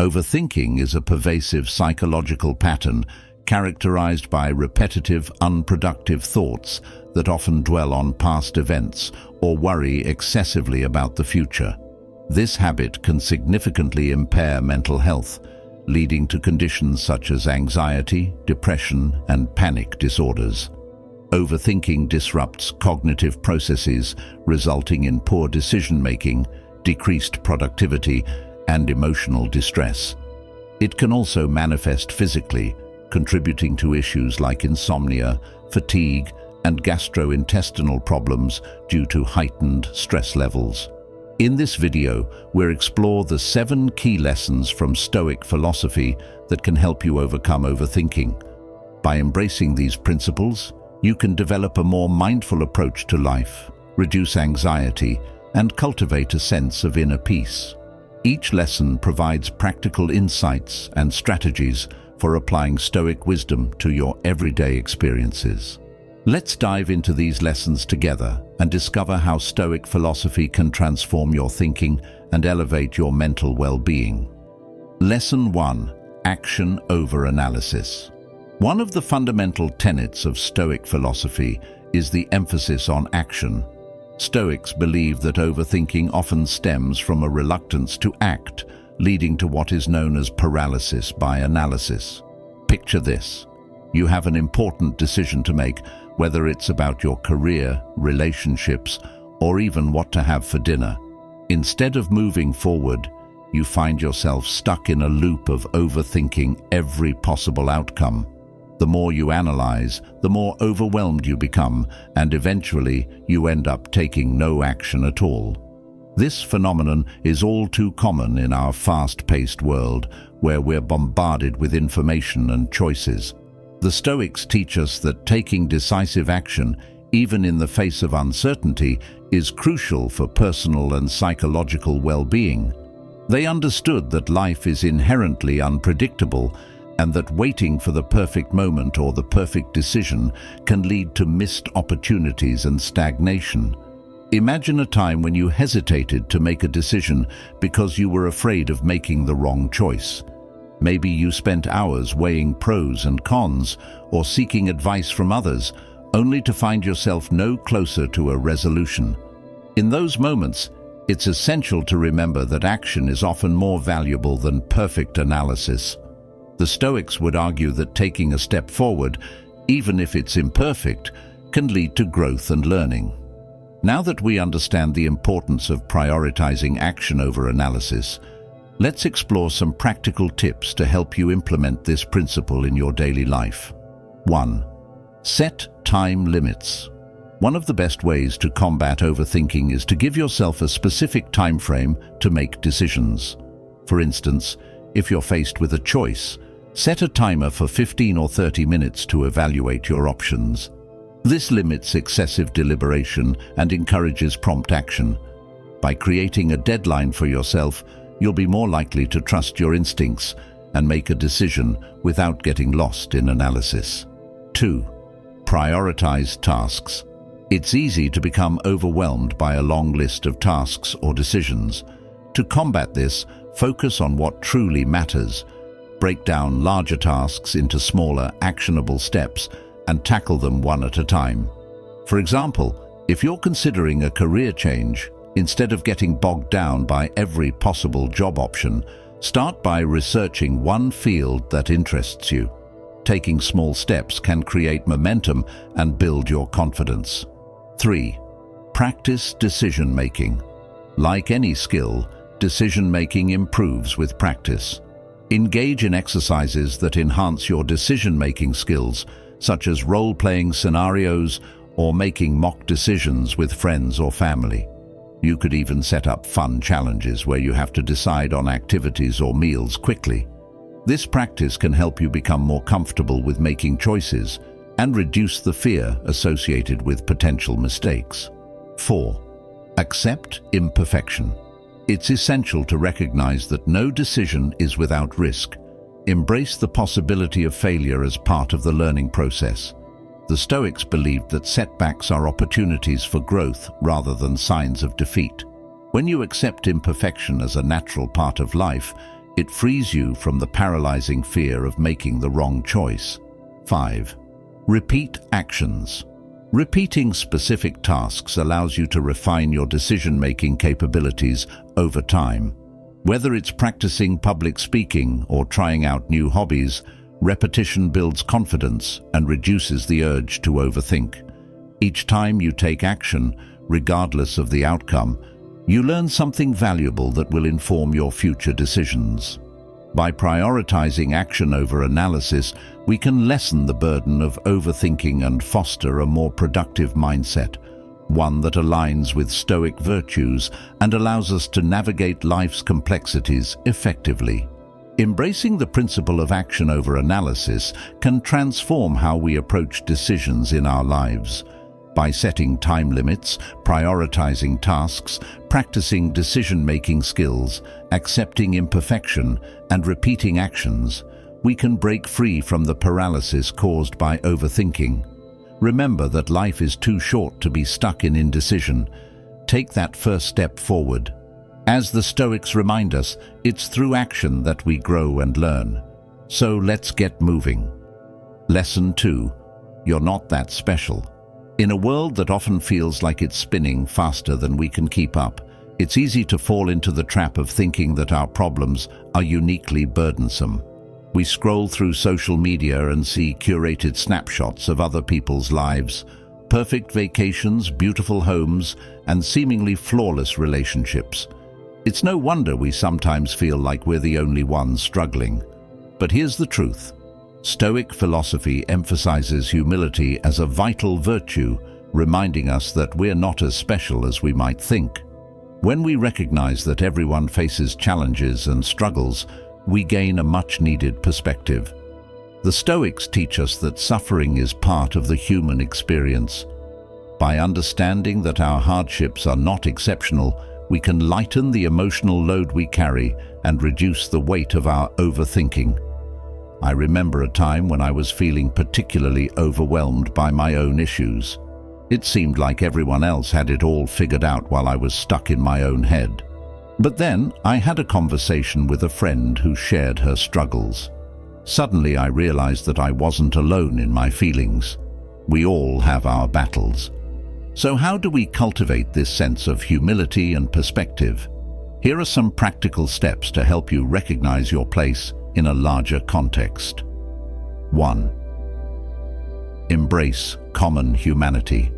Overthinking is a pervasive psychological pattern characterized by repetitive, unproductive thoughts that often dwell on past events or worry excessively about the future. This habit can significantly impair mental health, leading to conditions such as anxiety, depression, and panic disorders. Overthinking disrupts cognitive processes, resulting in poor decision-making, decreased productivity, and emotional distress. It can also manifest physically, contributing to issues like insomnia, fatigue, and gastrointestinal problems due to heightened stress levels. In this video, we'll explore the 7 key lessons from Stoic philosophy that can help you overcome overthinking. By embracing these principles, you can develop a more mindful approach to life, reduce anxiety, and cultivate a sense of inner peace. Each lesson provides practical insights and strategies for applying Stoic wisdom to your everyday experiences. Let's dive into these lessons together and discover how Stoic philosophy can transform your thinking and elevate your mental well-being. Lesson 1. Action over analysis. One of the fundamental tenets of Stoic philosophy is the emphasis on action. Stoics believe that overthinking often stems from a reluctance to act, leading to what is known as paralysis by analysis. Picture this. You have an important decision to make, whether it's about your career, relationships, or even what to have for dinner. Instead of moving forward, you find yourself stuck in a loop of overthinking every possible outcome. The more you analyze, the more overwhelmed you become, and eventually you end up taking no action at all. This phenomenon is all too common in our fast-paced world, where we're bombarded with information and choices. The Stoics teach us that taking decisive action, even in the face of uncertainty, is crucial for personal and psychological well-being. They understood that life is inherently unpredictable, and that waiting for the perfect moment or the perfect decision can lead to missed opportunities and stagnation. Imagine a time when you hesitated to make a decision because you were afraid of making the wrong choice. Maybe you spent hours weighing pros and cons or seeking advice from others, only to find yourself no closer to a resolution. In those moments, it's essential to remember that action is often more valuable than perfect analysis. The Stoics would argue that taking a step forward, even if it's imperfect, can lead to growth and learning. Now that we understand the importance of prioritizing action over analysis, let's explore some practical tips to help you implement this principle in your daily life. 1. Set time limits. One of the best ways to combat overthinking is to give yourself a specific time frame to make decisions. For instance, if you're faced with a choice, set a timer for 15 or 30 minutes to evaluate your options. This limits excessive deliberation and encourages prompt action. By creating a deadline for yourself, you'll be more likely to trust your instincts and make a decision without getting lost in analysis. 2. Prioritize tasks. It's easy to become overwhelmed by a long list of tasks or decisions. To combat this, focus on what truly matters. Break down larger tasks into smaller, actionable steps and tackle them one at a time. For example, if you're considering a career change, instead of getting bogged down by every possible job option, start by researching one field that interests you. Taking small steps can create momentum and build your confidence. 3. Practice decision-making. Like any skill, decision-making improves with practice. Engage in exercises that enhance your decision-making skills, such as role-playing scenarios or making mock decisions with friends or family. You could even set up fun challenges where you have to decide on activities or meals quickly. This practice can help you become more comfortable with making choices and reduce the fear associated with potential mistakes. 4. Accept imperfection. It's essential to recognize that no decision is without risk. Embrace the possibility of failure as part of the learning process. The Stoics believed that setbacks are opportunities for growth rather than signs of defeat. When you accept imperfection as a natural part of life, It frees you from the paralyzing fear of making the wrong choice. 5. Repeat actions. Repeating specific tasks allows you to refine your decision-making capabilities over time. Whether it's practicing public speaking or trying out new hobbies, repetition builds confidence and reduces the urge to overthink. Each time you take action, regardless of the outcome, you learn something valuable that will inform your future decisions. By prioritizing action over analysis, we can lessen the burden of overthinking and foster a more productive mindset, one that aligns with Stoic virtues and allows us to navigate life's complexities effectively. Embracing the principle of action over analysis can transform how we approach decisions in our lives. By setting time limits, prioritizing tasks, practicing decision-making skills, accepting imperfection, and repeating actions, we can break free from the paralysis caused by overthinking. Remember that life is too short to be stuck in indecision. Take that first step forward. As the Stoics remind us, it's through action that we grow and learn. So let's get moving. Lesson 2. You're not that special. In a world that often feels like it's spinning faster than we can keep up, it's easy to fall into the trap of thinking that our problems are uniquely burdensome. We scroll through social media and see curated snapshots of other people's lives, perfect vacations, beautiful homes, and seemingly flawless relationships. It's no wonder we sometimes feel like we're the only ones struggling. But here's the truth. Stoic philosophy emphasizes humility as a vital virtue, reminding us that we're not as special as we might think. When we recognize that everyone faces challenges and struggles, we gain a much-needed perspective. The Stoics teach us that suffering is part of the human experience. By understanding that our hardships are not exceptional, we can lighten the emotional load we carry and reduce the weight of our overthinking. I remember a time when I was feeling particularly overwhelmed by my own issues. It seemed like everyone else had it all figured out while I was stuck in my own head. But then I had a conversation with a friend who shared her struggles. Suddenly I realized that I wasn't alone in my feelings. We all have our battles. So how do we cultivate this sense of humility and perspective? Here are some practical steps to help you recognize your place in a larger context. 1. Embrace common humanity.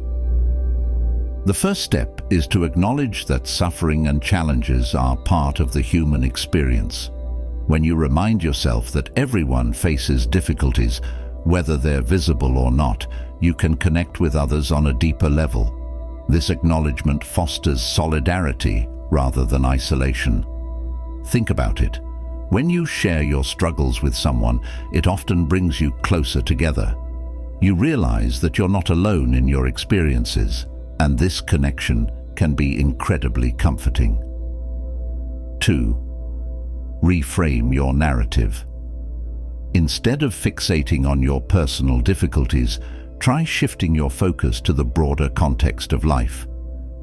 The first step is to acknowledge that suffering and challenges are part of the human experience. When you remind yourself that everyone faces difficulties, whether they're visible or not, you can connect with others on a deeper level. This acknowledgement fosters solidarity rather than isolation. Think about it. When you share your struggles with someone, it often brings you closer together. You realize that you're not alone in your experiences, and this connection can be incredibly comforting. 2. Reframe your narrative. Instead of fixating on your personal difficulties, try shifting your focus to the broader context of life.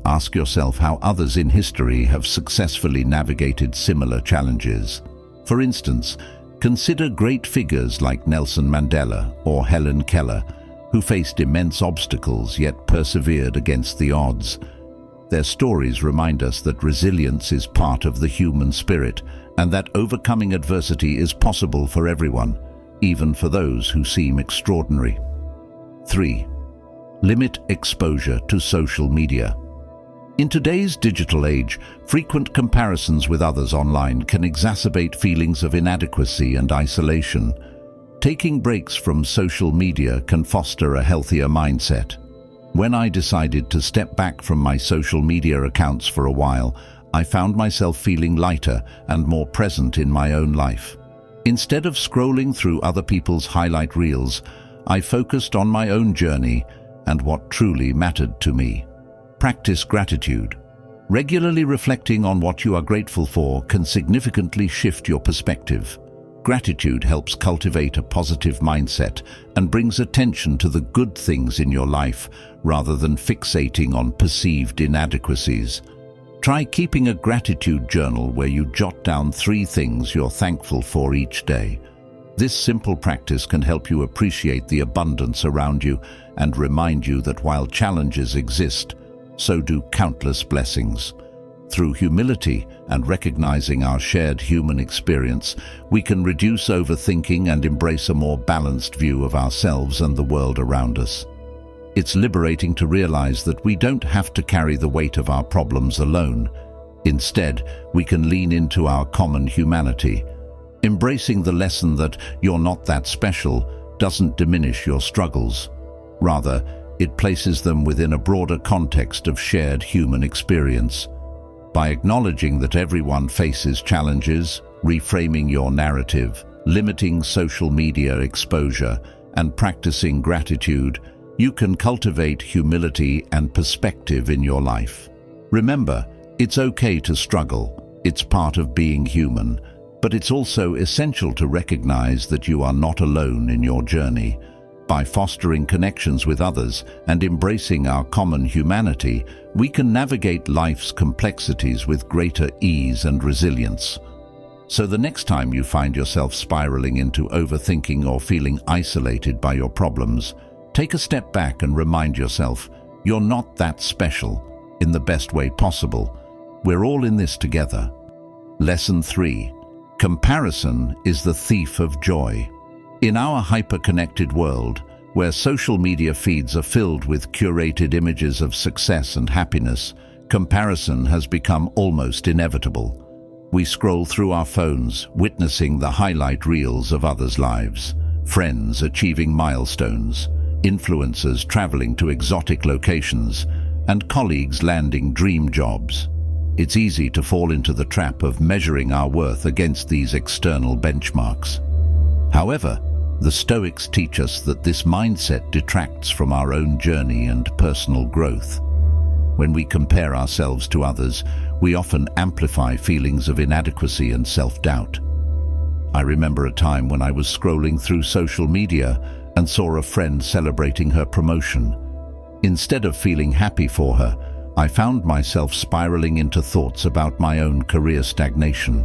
Ask yourself how others in history have successfully navigated similar challenges. For instance, consider great figures like Nelson Mandela or Helen Keller, who faced immense obstacles yet persevered against the odds. Their stories remind us that resilience is part of the human spirit and that overcoming adversity is possible for everyone, even for those who seem extraordinary. 3. Limit exposure to social media. In today's digital age, frequent comparisons with others online can exacerbate feelings of inadequacy and isolation. Taking breaks from social media can foster a healthier mindset. When I decided to step back from my social media accounts for a while, I found myself feeling lighter and more present in my own life. Instead of scrolling through other people's highlight reels, I focused on my own journey and what truly mattered to me. Practice gratitude. Regularly reflecting on what you are grateful for can significantly shift your perspective. Gratitude helps cultivate a positive mindset and brings attention to the good things in your life rather than fixating on perceived inadequacies. Try keeping a gratitude journal where you jot down 3 things you're thankful for each day. This simple practice can help you appreciate the abundance around you and remind you that while challenges exist, so do countless blessings. Through humility and recognizing our shared human experience, we can reduce overthinking and embrace a more balanced view of ourselves and the world around us. It's liberating to realize that we don't have to carry the weight of our problems alone. Instead, we can lean into our common humanity. Embracing the lesson that you're not that special doesn't diminish your struggles. Rather, it places them within a broader context of shared human experience. By acknowledging that everyone faces challenges, reframing your narrative, limiting social media exposure, and practicing gratitude, you can cultivate humility and perspective in your life. Remember, it's okay to struggle. It's part of being human. But it's also essential to recognize that you are not alone in your journey. By fostering connections with others and embracing our common humanity, we can navigate life's complexities with greater ease and resilience. So the next time you find yourself spiraling into overthinking or feeling isolated by your problems, take a step back and remind yourself, you're not that special, in the best way possible. We're all in this together. Lesson 3. Comparison is the thief of joy. In our hyper-connected world, where social media feeds are filled with curated images of success and happiness, comparison has become almost inevitable. We scroll through our phones, witnessing the highlight reels of others' lives, friends achieving milestones, influencers traveling to exotic locations, and colleagues landing dream jobs. It's easy to fall into the trap of measuring our worth against these external benchmarks. However, the Stoics teach us that this mindset detracts from our own journey and personal growth. When we compare ourselves to others, we often amplify feelings of inadequacy and self-doubt. I remember a time when I was scrolling through social media and saw a friend celebrating her promotion. Instead of feeling happy for her, I found myself spiraling into thoughts about my own career stagnation.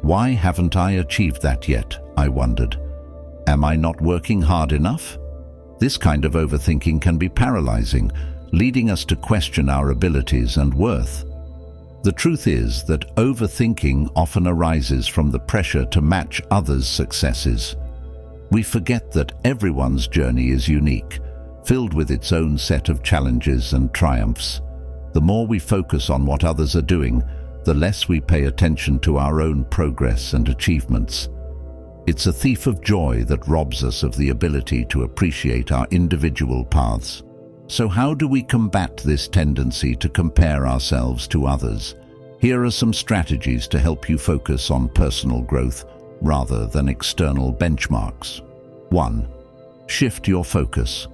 Why haven't I achieved that yet? I wondered. Am I not working hard enough? This kind of overthinking can be paralyzing, leading us to question our abilities and worth. The truth is that overthinking often arises from the pressure to match others' successes. We forget that everyone's journey is unique, filled with its own set of challenges and triumphs. The more we focus on what others are doing, the less we pay attention to our own progress and achievements. It's a thief of joy that robs us of the ability to appreciate our individual paths. So how do we combat this tendency to compare ourselves to others? Here are some strategies to help you focus on personal growth rather than external benchmarks. 1. Shift your focus.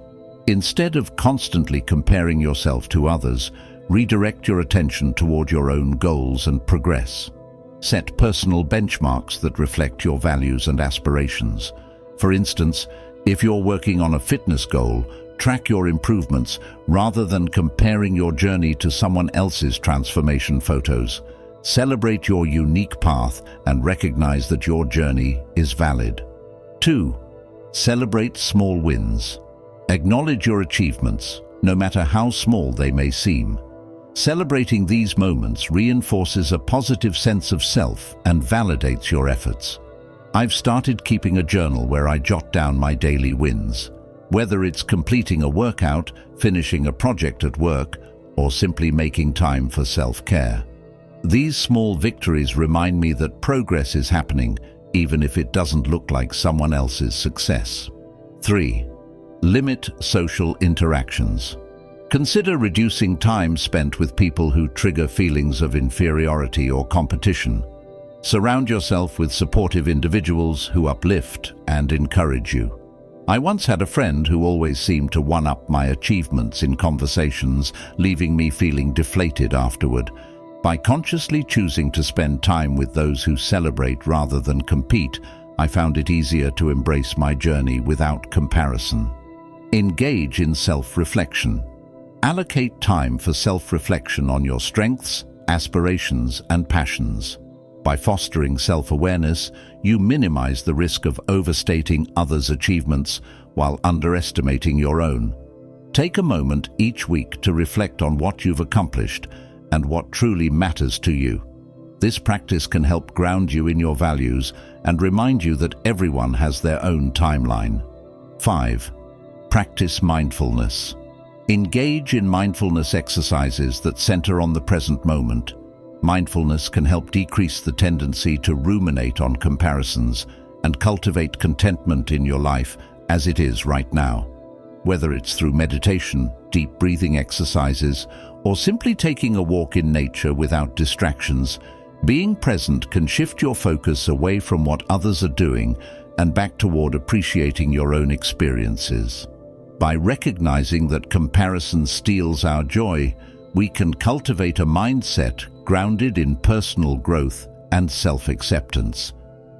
Instead of constantly comparing yourself to others, redirect your attention toward your own goals and progress. Set personal benchmarks that reflect your values and aspirations. For instance, if you're working on a fitness goal, track your improvements rather than comparing your journey to someone else's transformation photos. Celebrate your unique path and recognize that your journey is valid. 2. Celebrate small wins. Acknowledge your achievements, no matter how small they may seem. Celebrating these moments reinforces a positive sense of self and validates your efforts. I've started keeping a journal where I jot down my daily wins. Whether it's completing a workout, finishing a project at work, or simply making time for self-care. These small victories remind me that progress is happening, even if it doesn't look like someone else's success. 3. Limit social interactions. Consider reducing time spent with people who trigger feelings of inferiority or competition. Surround yourself with supportive individuals who uplift and encourage you. I once had a friend who always seemed to one-up my achievements in conversations, leaving me feeling deflated afterward. By consciously choosing to spend time with those who celebrate rather than compete, I found it easier to embrace my journey without comparison. Engage in self-reflection. Allocate time for self-reflection on your strengths aspirations, and passions. By fostering self-awareness, you minimize the risk of overstating others' achievements while underestimating your own. Take a moment each week to reflect on what you've accomplished and what truly matters to you. This practice can help ground you in your values and remind you that everyone has their own timeline. 5. Practice mindfulness. Engage in mindfulness exercises that center on the present moment. Mindfulness can help decrease the tendency to ruminate on comparisons and cultivate contentment in your life as it is right now. Whether it's through meditation, deep breathing exercises, or simply taking a walk in nature without distractions, being present can shift your focus away from what others are doing and back toward appreciating your own experiences. By recognizing that comparison steals our joy, we can cultivate a mindset grounded in personal growth and self-acceptance.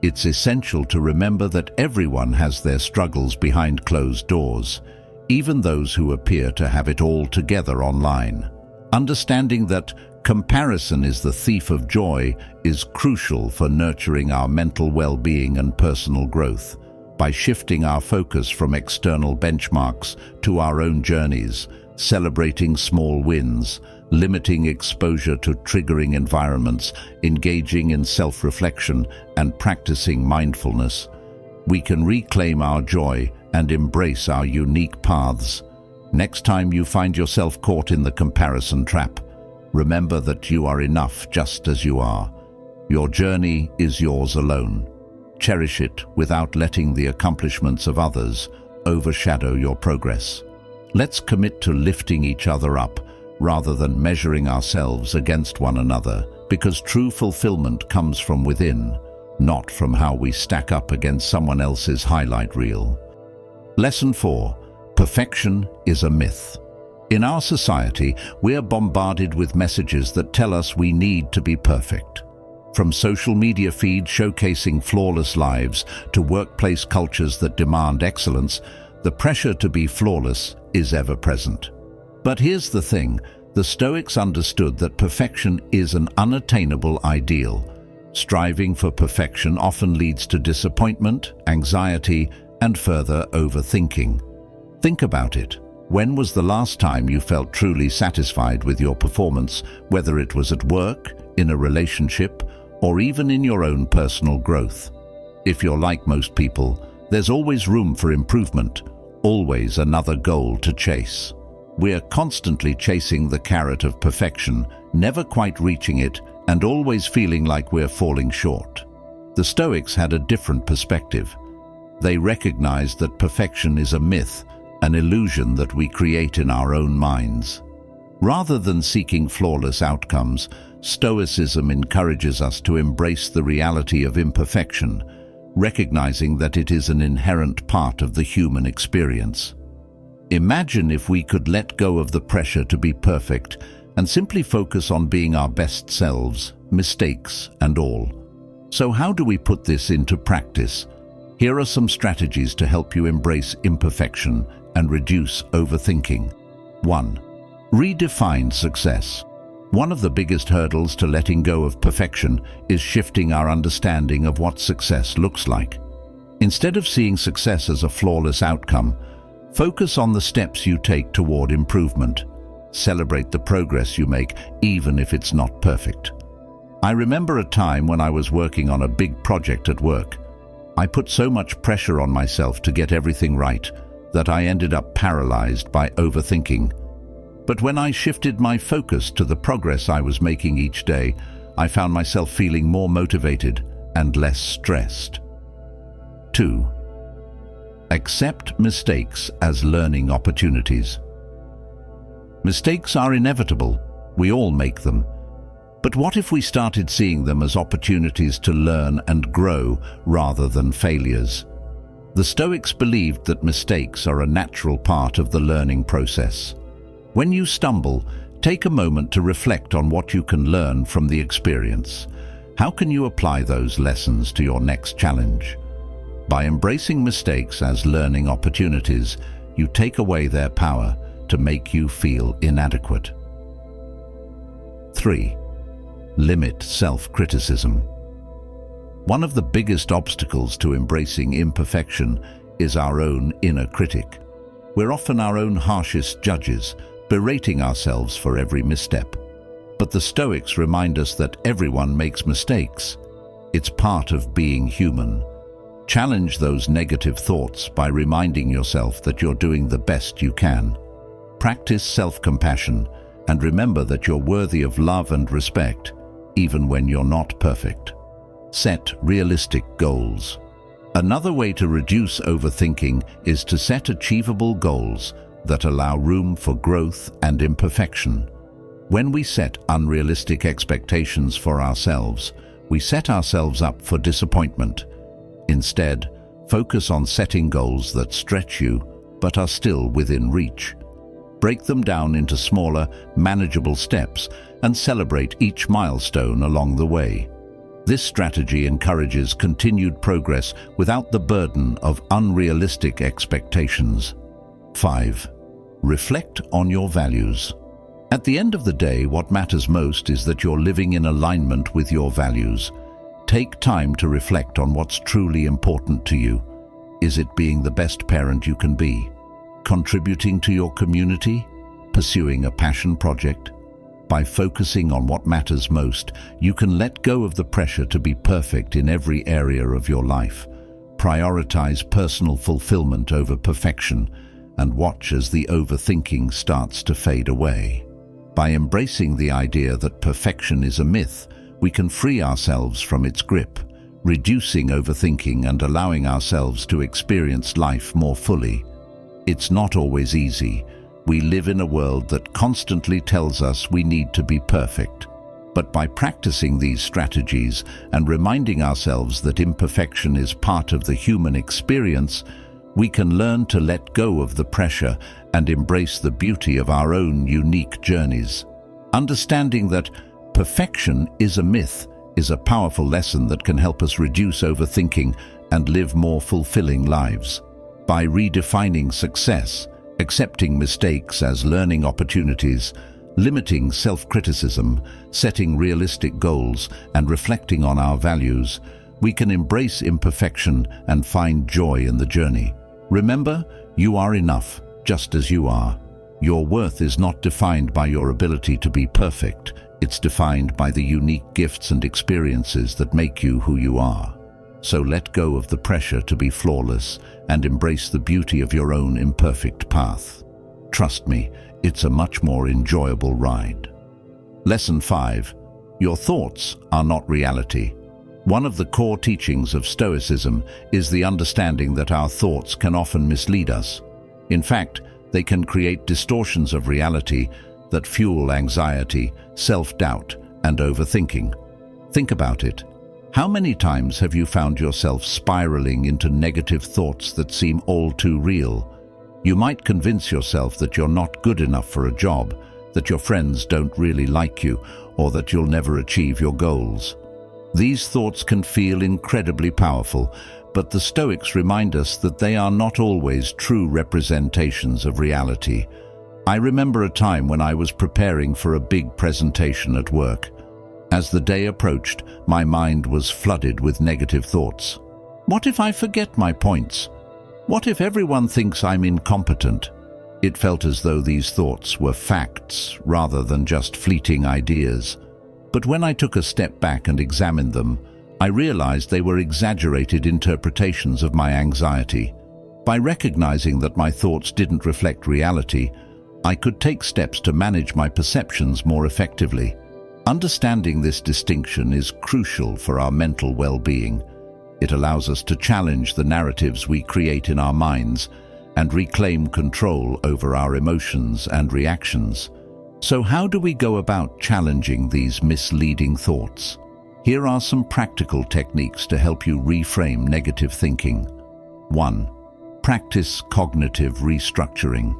It's essential to remember that everyone has their struggles behind closed doors, even those who appear to have it all together online. Understanding that comparison is the thief of joy is crucial for nurturing our mental well-being and personal growth. By shifting our focus from external benchmarks to our own journeys, celebrating small wins, limiting exposure to triggering environments, engaging in self-reflection, and practicing mindfulness, we can reclaim our joy and embrace our unique paths. Next time you find yourself caught in the comparison trap, remember that you are enough just as you are. Your journey is yours alone. Cherish it without letting the accomplishments of others overshadow your progress. Let's commit to lifting each other up rather than measuring ourselves against one another, because true fulfillment comes from within, not from how we stack up against someone else's highlight reel. Lesson 4. Perfection is a myth. In our society, we are bombarded with messages that tell us we need to be perfect. From social media feeds showcasing flawless lives to workplace cultures that demand excellence, the pressure to be flawless is ever present. But here's the thing, the Stoics understood that perfection is an unattainable ideal. Striving for perfection often leads to disappointment, anxiety, and further overthinking. Think about it. When was the last time you felt truly satisfied with your performance, whether it was at work, in a relationship, or even in your own personal growth? If you're like most people, there's always room for improvement, always another goal to chase. We're constantly chasing the carrot of perfection, never quite reaching it, and always feeling like we're falling short. The Stoics had a different perspective. They recognized that perfection is a myth, an illusion that we create in our own minds. Rather than seeking flawless outcomes, Stoicism encourages us to embrace the reality of imperfection, recognizing that it is an inherent part of the human experience. Imagine if we could let go of the pressure to be perfect and simply focus on being our best selves, mistakes and all. So how do we put this into practice? Here are some strategies to help you embrace imperfection and reduce overthinking. 1. Redefine success. One of the biggest hurdles to letting go of perfection is shifting our understanding of what success looks like. Instead of seeing success as a flawless outcome, focus on the steps you take toward improvement. Celebrate the progress you make, even if it's not perfect. I remember a time when I was working on a big project at work. I put so much pressure on myself to get everything right that I ended up paralyzed by overthinking. But when I shifted my focus to the progress I was making each day, I found myself feeling more motivated and less stressed. 2. Accept mistakes as learning opportunities. Mistakes are inevitable. We all make them. But what if we started seeing them as opportunities to learn and grow rather than failures? The Stoics believed that mistakes are a natural part of the learning process. When you stumble, take a moment to reflect on what you can learn from the experience. How can you apply those lessons to your next challenge? By embracing mistakes as learning opportunities, you take away their power to make you feel inadequate. 3. Limit self-criticism. One of the biggest obstacles to embracing imperfection is our own inner critic. We're often our own harshest judges, berating ourselves for every misstep. But the Stoics remind us that everyone makes mistakes. It's part of being human. Challenge those negative thoughts by reminding yourself that you're doing the best you can. Practice self-compassion and remember that you're worthy of love and respect, even when you're not perfect. Set realistic goals. Another way to reduce overthinking is to set achievable goals that allow room for growth and imperfection. When we set unrealistic expectations for ourselves, we set ourselves up for disappointment. Instead, focus on setting goals that stretch you but are still within reach. Break them down into smaller, manageable steps and celebrate each milestone along the way. This strategy encourages continued progress without the burden of unrealistic expectations. 5. Reflect on your values. At the end of the day, what matters most is that you're living in alignment with your values. Take time to reflect on what's truly important to you. Is it being the best parent you can be? Contributing to your community? Pursuing a passion project? By focusing on what matters most, you can let go of the pressure to be perfect in every area of your life. Prioritize personal fulfillment over perfection and watch as the overthinking starts to fade away. By embracing the idea that perfection is a myth, we can free ourselves from its grip, reducing overthinking and allowing ourselves to experience life more fully. It's not always easy. We live in a world that constantly tells us we need to be perfect. But by practicing these strategies and reminding ourselves that imperfection is part of the human experience, we can learn to let go of the pressure and embrace the beauty of our own unique journeys. Understanding that perfection is a myth is a powerful lesson that can help us reduce overthinking and live more fulfilling lives. By redefining success, accepting mistakes as learning opportunities, limiting self-criticism, setting realistic goals, and reflecting on our values, we can embrace imperfection and find joy in the journey. Remember, you are enough, just as you are. Your worth is not defined by your ability to be perfect. It's defined by the unique gifts and experiences that make you who you are. So let go of the pressure to be flawless and embrace the beauty of your own imperfect path. Trust me, it's a much more enjoyable ride. Lesson 5. Your thoughts are not reality. One of the core teachings of Stoicism is the understanding that our thoughts can often mislead us. In fact, they can create distortions of reality that fuel anxiety, self-doubt, and overthinking. Think about it. How many times have you found yourself spiraling into negative thoughts that seem all too real? You might convince yourself that you're not good enough for a job, that your friends don't really like you, or that you'll never achieve your goals. These thoughts can feel incredibly powerful, but the Stoics remind us that they are not always true representations of reality. I remember a time when I was preparing for a big presentation at work. As the day approached, my mind was flooded with negative thoughts. What if I forget my points? What if everyone thinks I'm incompetent? It felt as though these thoughts were facts rather than just fleeting ideas. But when I took a step back and examined them, I realized they were exaggerated interpretations of my anxiety. By recognizing that my thoughts didn't reflect reality, I could take steps to manage my perceptions more effectively. Understanding this distinction is crucial for our mental well-being. It allows us to challenge the narratives we create in our minds and reclaim control over our emotions and reactions. So how do we go about challenging these misleading thoughts? Here are some practical techniques to help you reframe negative thinking. 1. Practice cognitive restructuring.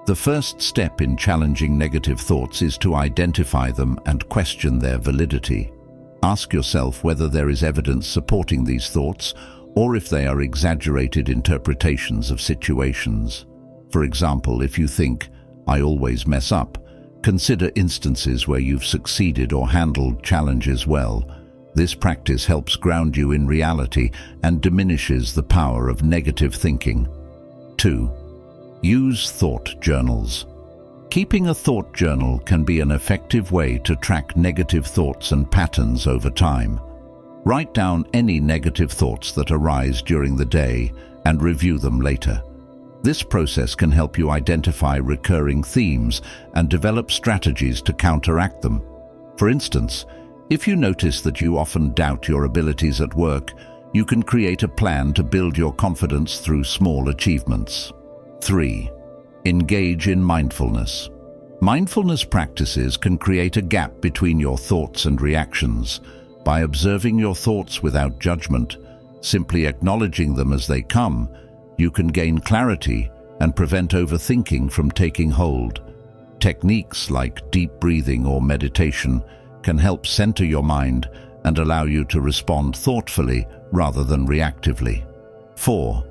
The first step in challenging negative thoughts is to identify them and question their validity. Ask yourself whether there is evidence supporting these thoughts or if they are exaggerated interpretations of situations. For example, if you think, "I always mess up," Consider instances where you've succeeded or handled challenges well. This practice helps ground you in reality and diminishes the power of negative thinking. 2. Use thought journals. Keeping a thought journal can be an effective way to track negative thoughts and patterns over time. Write down any negative thoughts that arise during the day and review them later. This process can help you identify recurring themes and develop strategies to counteract them. For instance, if you notice that you often doubt your abilities at work, you can create a plan to build your confidence through small achievements. 3. Engage in mindfulness. Mindfulness practices can create a gap between your thoughts and reactions. By observing your thoughts without judgment, simply acknowledging them as they come, you can gain clarity and prevent overthinking from taking hold. Techniques like deep breathing or meditation can help center your mind and allow you to respond thoughtfully rather than reactively. 4.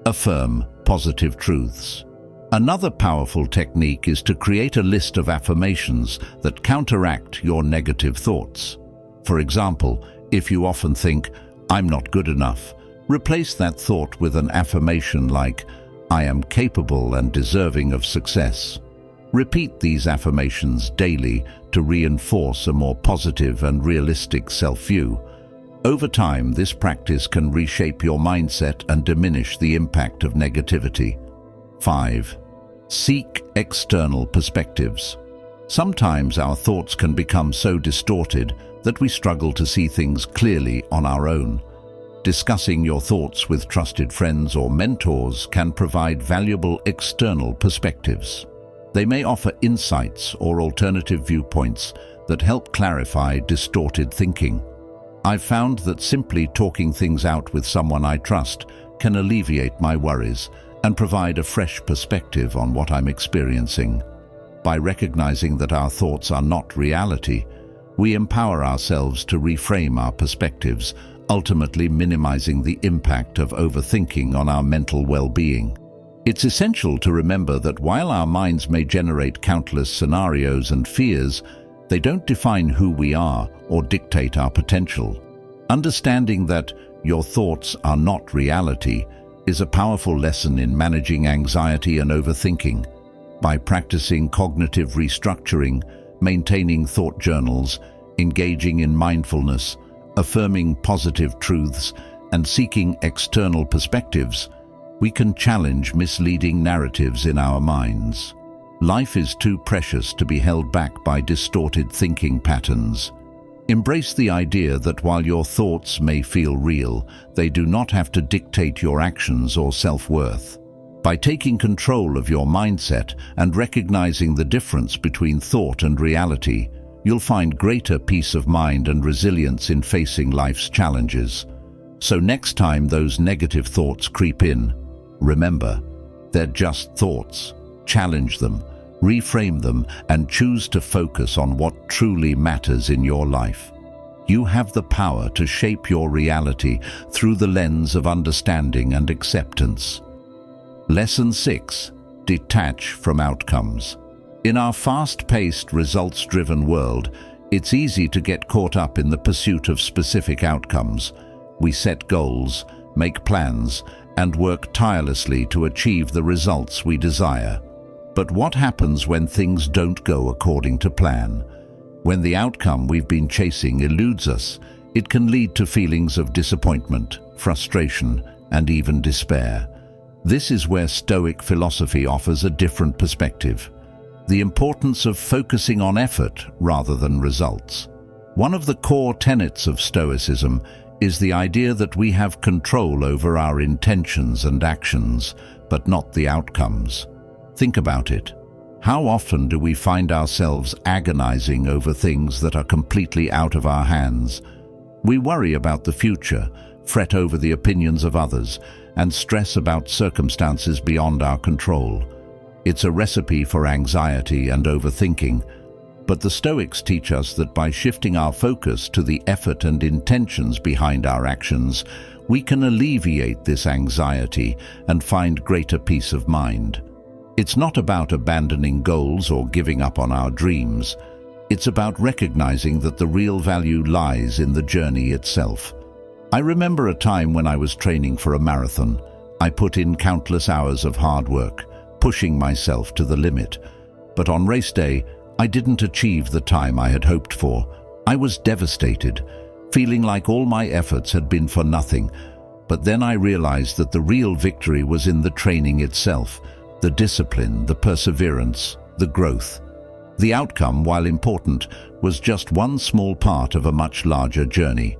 Affirm positive truths. Another powerful technique is to create a list of affirmations that counteract your negative thoughts. For example, if you often think, "I'm not good enough," replace that thought with an affirmation like, "I am capable and deserving of success." Repeat these affirmations daily to reinforce a more positive and realistic self-view. Over time, this practice can reshape your mindset and diminish the impact of negativity. 5. Seek external perspectives. Sometimes our thoughts can become so distorted that we struggle to see things clearly on our own. Discussing your thoughts with trusted friends or mentors can provide valuable external perspectives. They may offer insights or alternative viewpoints that help clarify distorted thinking. I've found that simply talking things out with someone I trust can alleviate my worries and provide a fresh perspective on what I'm experiencing. By recognizing that our thoughts are not reality, we empower ourselves to reframe our perspectives, ultimately minimizing the impact of overthinking on our mental well-being. It's essential to remember that while our minds may generate countless scenarios and fears, they don't define who we are or dictate our potential. Understanding that your thoughts are not reality is a powerful lesson in managing anxiety and overthinking. By practicing cognitive restructuring, maintaining thought journals, engaging in mindfulness, affirming positive truths, and seeking external perspectives, we can challenge misleading narratives in our minds. Life is too precious to be held back by distorted thinking patterns. Embrace the idea that while your thoughts may feel real, they do not have to dictate your actions or self-worth. By taking control of your mindset and recognizing the difference between thought and reality, you'll find greater peace of mind and resilience in facing life's challenges. So next time those negative thoughts creep in, remember, they're just thoughts. Challenge them, reframe them, and choose to focus on what truly matters in your life. You have the power to shape your reality through the lens of understanding and acceptance. Lesson 6. Detach from outcomes. In our fast-paced, results-driven world, it's easy to get caught up in the pursuit of specific outcomes. We set goals, make plans, and work tirelessly to achieve the results we desire. But what happens when things don't go according to plan? When the outcome we've been chasing eludes us, it can lead to feelings of disappointment, frustration, and even despair. This is where Stoic philosophy offers a different perspective: the importance of focusing on effort rather than results. One of the core tenets of Stoicism is the idea that we have control over our intentions and actions, but not the outcomes. Think about it. How often do we find ourselves agonizing over things that are completely out of our hands? We worry about the future, fret over the opinions of others, and stress about circumstances beyond our control. It's a recipe for anxiety and overthinking. But the Stoics teach us that by shifting our focus to the effort and intentions behind our actions, we can alleviate this anxiety and find greater peace of mind. It's not about abandoning goals or giving up on our dreams. It's about recognizing that the real value lies in the journey itself. I remember a time when I was training for a marathon. I put in countless hours of hard work, pushing myself to the limit. But on race day, I didn't achieve the time I had hoped for. I was devastated, feeling like all my efforts had been for nothing. But then I realized that the real victory was in the training itself, the discipline, the perseverance, the growth. The outcome, while important, was just one small part of a much larger journey.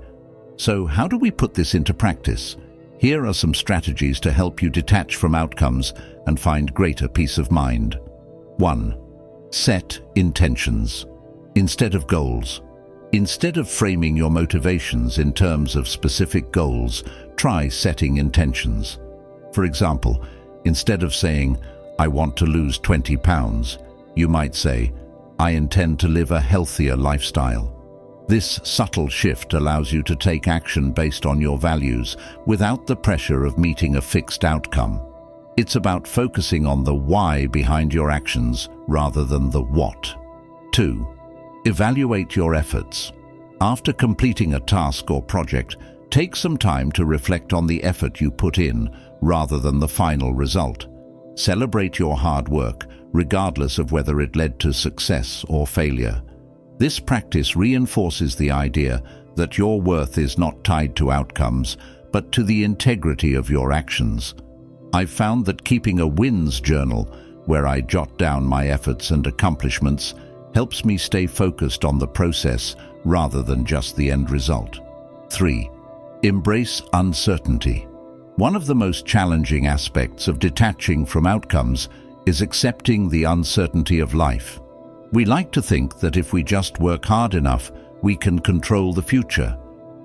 So how do we put this into practice? Here are some strategies to help you detach from outcomes and find greater peace of mind. 1. Set intentions instead of goals. Instead of framing your motivations in terms of specific goals, try setting intentions. For example, instead of saying, "I want to lose 20 pounds," you might say, "I intend to live a healthier lifestyle." This subtle shift allows you to take action based on your values without the pressure of meeting a fixed outcome. It's about focusing on the why behind your actions rather than the what. 2. Evaluate your efforts. After completing a task or project, take some time to reflect on the effort you put in rather than the final result. Celebrate your hard work, regardless of whether it led to success or failure. This practice reinforces the idea that your worth is not tied to outcomes, but to the integrity of your actions. I've found that keeping a wins journal, where I jot down my efforts and accomplishments, helps me stay focused on the process rather than just the end result. 3. Embrace uncertainty. One of the most challenging aspects of detaching from outcomes is accepting the uncertainty of life. We like to think that if we just work hard enough, we can control the future.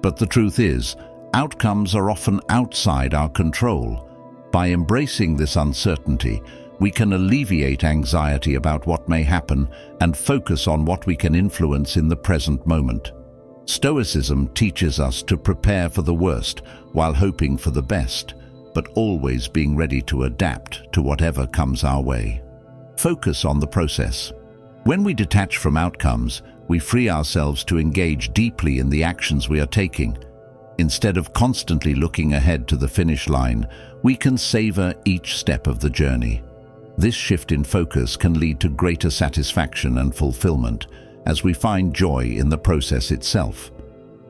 But the truth is, outcomes are often outside our control. By embracing this uncertainty, we can alleviate anxiety about what may happen and focus on what we can influence in the present moment. Stoicism teaches us to prepare for the worst while hoping for the best, but always being ready to adapt to whatever comes our way. Focus on the process. When we detach from outcomes, we free ourselves to engage deeply in the actions we are taking. Instead of constantly looking ahead to the finish line, we can savor each step of the journey. This shift in focus can lead to greater satisfaction and fulfillment as we find joy in the process itself.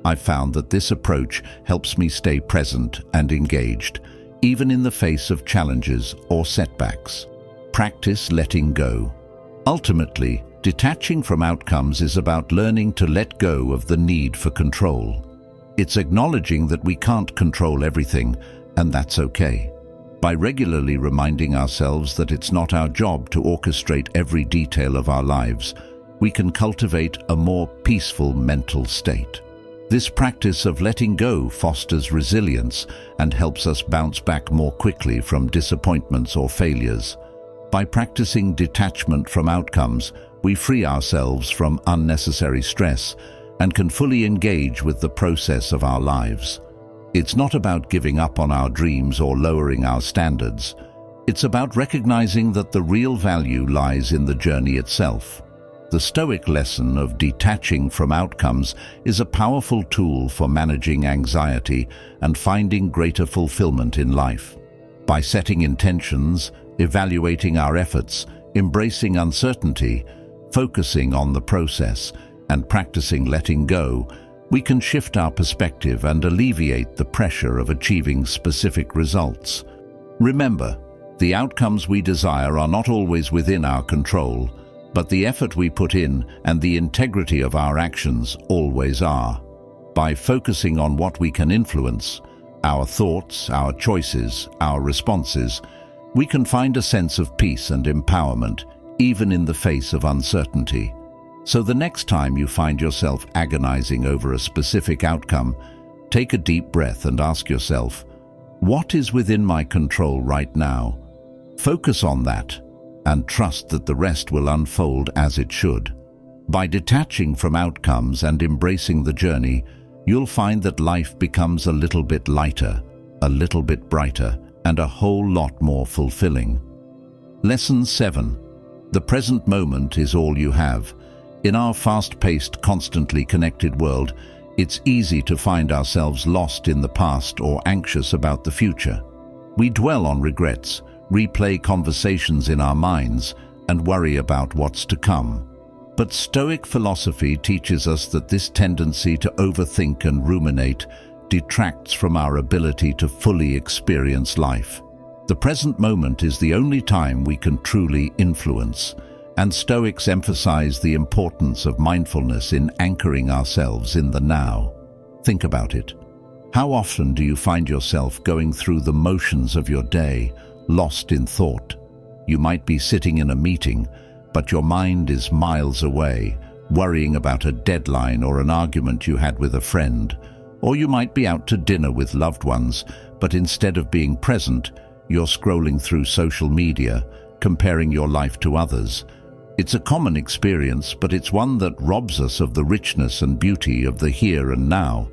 I've found that this approach helps me stay present and engaged, even in the face of challenges or setbacks. Practice letting go. Ultimately, detaching from outcomes is about learning to let go of the need for control. It's acknowledging that we can't control everything, and that's okay. By regularly reminding ourselves that it's not our job to orchestrate every detail of our lives, we can cultivate a more peaceful mental state. This practice of letting go fosters resilience and helps us bounce back more quickly from disappointments or failures. By practicing detachment from outcomes, we free ourselves from unnecessary stress and can fully engage with the process of our lives. It's not about giving up on our dreams or lowering our standards. It's about recognizing that the real value lies in the journey itself. The Stoic lesson of detaching from outcomes is a powerful tool for managing anxiety and finding greater fulfillment in life. By setting intentions, evaluating our efforts, embracing uncertainty, focusing on the process, and practicing letting go, we can shift our perspective and alleviate the pressure of achieving specific results. Remember, the outcomes we desire are not always within our control, but the effort we put in and the integrity of our actions always are. By focusing on what we can influence, our thoughts, our choices, our responses, we can find a sense of peace and empowerment, even in the face of uncertainty. So the next time you find yourself agonizing over a specific outcome, take a deep breath and ask yourself, what is within my control right now? Focus on that and trust that the rest will unfold as it should. By detaching from outcomes and embracing the journey, you'll find that life becomes a little bit lighter, a little bit brighter, and a whole lot more fulfilling. Lesson 7. The present moment is all you have. In our fast-paced, constantly connected world, it's easy to find ourselves lost in the past or anxious about the future. We dwell on regrets, replay conversations in our minds, and worry about what's to come. But Stoic philosophy teaches us that this tendency to overthink and ruminate detracts from our ability to fully experience life. The present moment is the only time we can truly influence, and Stoics emphasize the importance of mindfulness in anchoring ourselves in the now. Think about it. How often do you find yourself going through the motions of your day, lost in thought? You might be sitting in a meeting, but your mind is miles away, worrying about a deadline or an argument you had with a friend. Or you might be out to dinner with loved ones, but instead of being present, you're scrolling through social media, comparing your life to others. It's a common experience, but it's one that robs us of the richness and beauty of the here and now.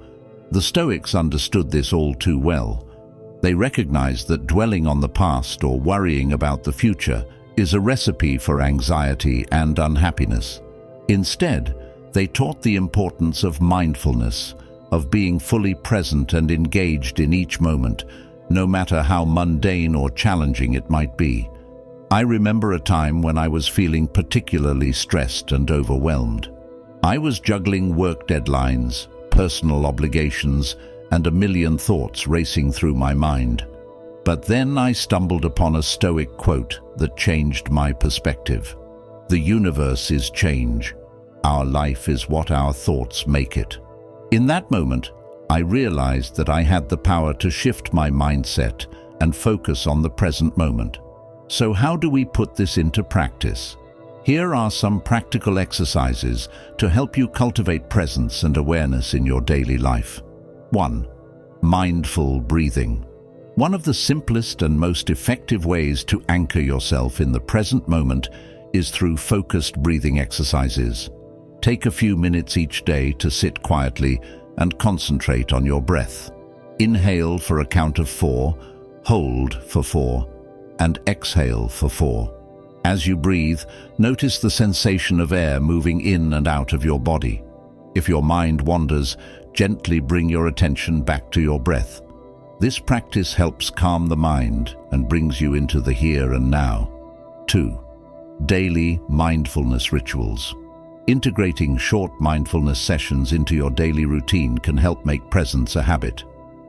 The Stoics understood this all too well. They recognized that dwelling on the past or worrying about the future is a recipe for anxiety and unhappiness. Instead, they taught the importance of mindfulness, of being fully present and engaged in each moment, no matter how mundane or challenging it might be. I remember a time when I was feeling particularly stressed and overwhelmed. I was juggling work deadlines, personal obligations, and a million thoughts racing through my mind. But then I stumbled upon a Stoic quote that changed my perspective. The universe is change. Our life is what our thoughts make it. In that moment, I realized that I had the power to shift my mindset and focus on the present moment. So how do we put this into practice? Here are some practical exercises to help you cultivate presence and awareness in your daily life. 1. Mindful breathing. One of the simplest and most effective ways to anchor yourself in the present moment is through focused breathing exercises. Take a few minutes each day to sit quietly and concentrate on your breath. Inhale for a count of 4, hold for 4, and exhale for 4. As you breathe, notice the sensation of air moving in and out of your body. If your mind wanders, gently bring your attention back to your breath. This practice helps calm the mind and brings you into the here and now. 2. Daily mindfulness rituals. Integrating short mindfulness sessions into your daily routine can help make presence a habit.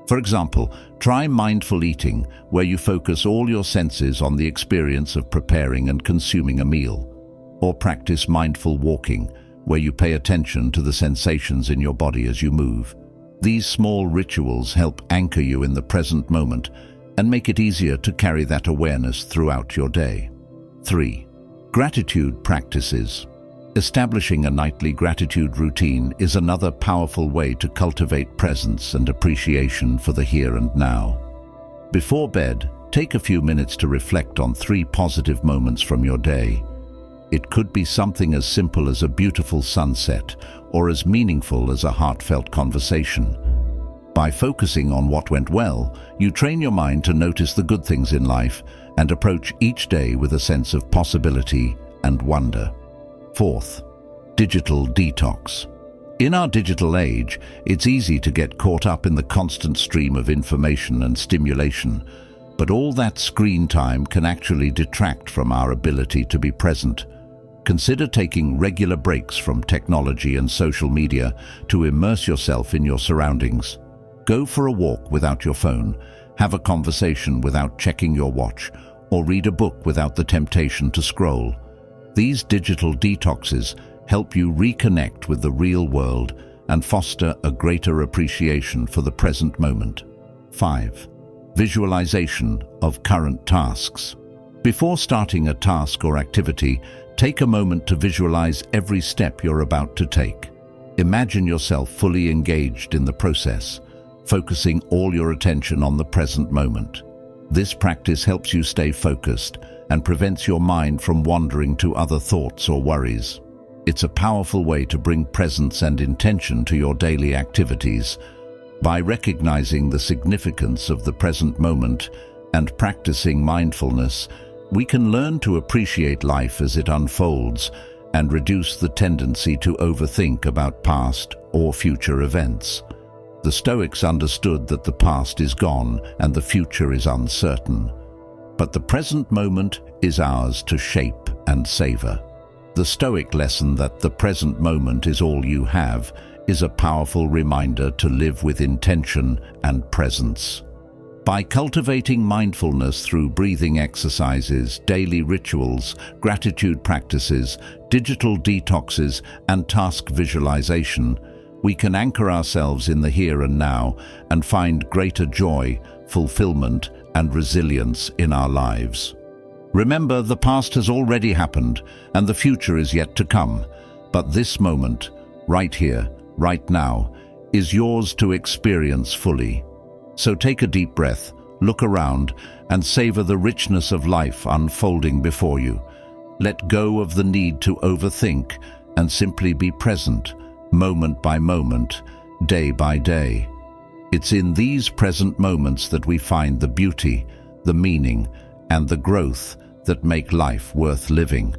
For example, try mindful eating, where you focus all your senses on the experience of preparing and consuming a meal. Or practice mindful walking, where you pay attention to the sensations in your body as you move. These small rituals help anchor you in the present moment and make it easier to carry that awareness throughout your day. 3. Gratitude practices. Establishing a nightly gratitude routine is another powerful way to cultivate presence and appreciation for the here and now. Before bed, take a few minutes to reflect on 3 positive moments from your day. It could be something as simple as a beautiful sunset or as meaningful as a heartfelt conversation. By focusing on what went well, you train your mind to notice the good things in life and approach each day with a sense of possibility and wonder. 4th, digital detox. In our digital age, it's easy to get caught up in the constant stream of information and stimulation, but all that screen time can actually detract from our ability to be present. Consider taking regular breaks from technology and social media to immerse yourself in your surroundings. Go for a walk without your phone, have a conversation without checking your watch, or read a book without the temptation to scroll. These digital detoxes help you reconnect with the real world and foster a greater appreciation for the present moment. 5. Visualization of current tasks. Before starting a task or activity, take a moment to visualize every step you're about to take. Imagine yourself fully engaged in the process, focusing all your attention on the present moment. This practice helps you stay focused and prevents your mind from wandering to other thoughts or worries. It's a powerful way to bring presence and intention to your daily activities. By recognizing the significance of the present moment and practicing mindfulness, we can learn to appreciate life as it unfolds and reduce the tendency to overthink about past or future events. The Stoics understood that the past is gone and the future is uncertain, but the present moment is ours to shape and savor. The Stoic lesson that the present moment is all you have is a powerful reminder to live with intention and presence. By cultivating mindfulness through breathing exercises, daily rituals, gratitude practices, digital detoxes, and task visualization, we can anchor ourselves in the here and now and find greater joy, fulfillment, and resilience in our lives. Remember, the past has already happened and the future is yet to come, but this moment, right here, right now, is yours to experience fully. So take a deep breath, look around, and savor the richness of life unfolding before you. Let go of the need to overthink and simply be present, moment by moment, day by day. It's in these present moments that we find the beauty, the meaning, and the growth that make life worth living.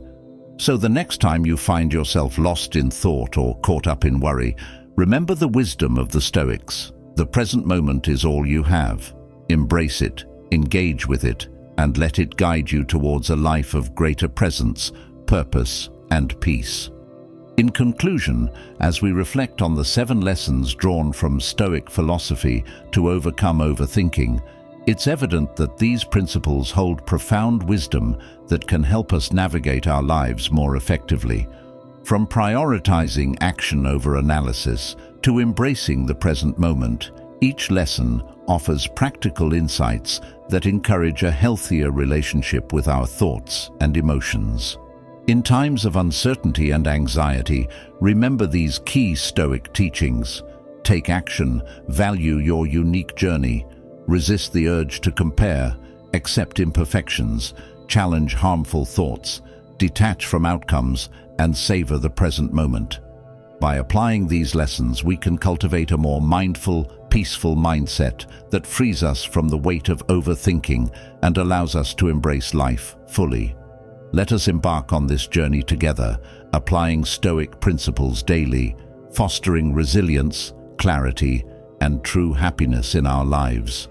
So the next time you find yourself lost in thought or caught up in worry, remember the wisdom of the Stoics. The present moment is all you have. Embrace it, engage with it, and let it guide you towards a life of greater presence, purpose, and peace. In conclusion, as we reflect on the 7 lessons drawn from Stoic philosophy to overcome overthinking, it's evident that these principles hold profound wisdom that can help us navigate our lives more effectively. From prioritizing action over analysis to embracing the present moment, each lesson offers practical insights that encourage a healthier relationship with our thoughts and emotions. In times of uncertainty and anxiety, remember these key Stoic teachings. Take action, value your unique journey, resist the urge to compare, accept imperfections, challenge harmful thoughts, detach from outcomes, and savor the present moment. By applying these lessons, we can cultivate a more mindful, peaceful mindset that frees us from the weight of overthinking and allows us to embrace life fully. Let us embark on this journey together, applying Stoic principles daily, fostering resilience, clarity, and true happiness in our lives.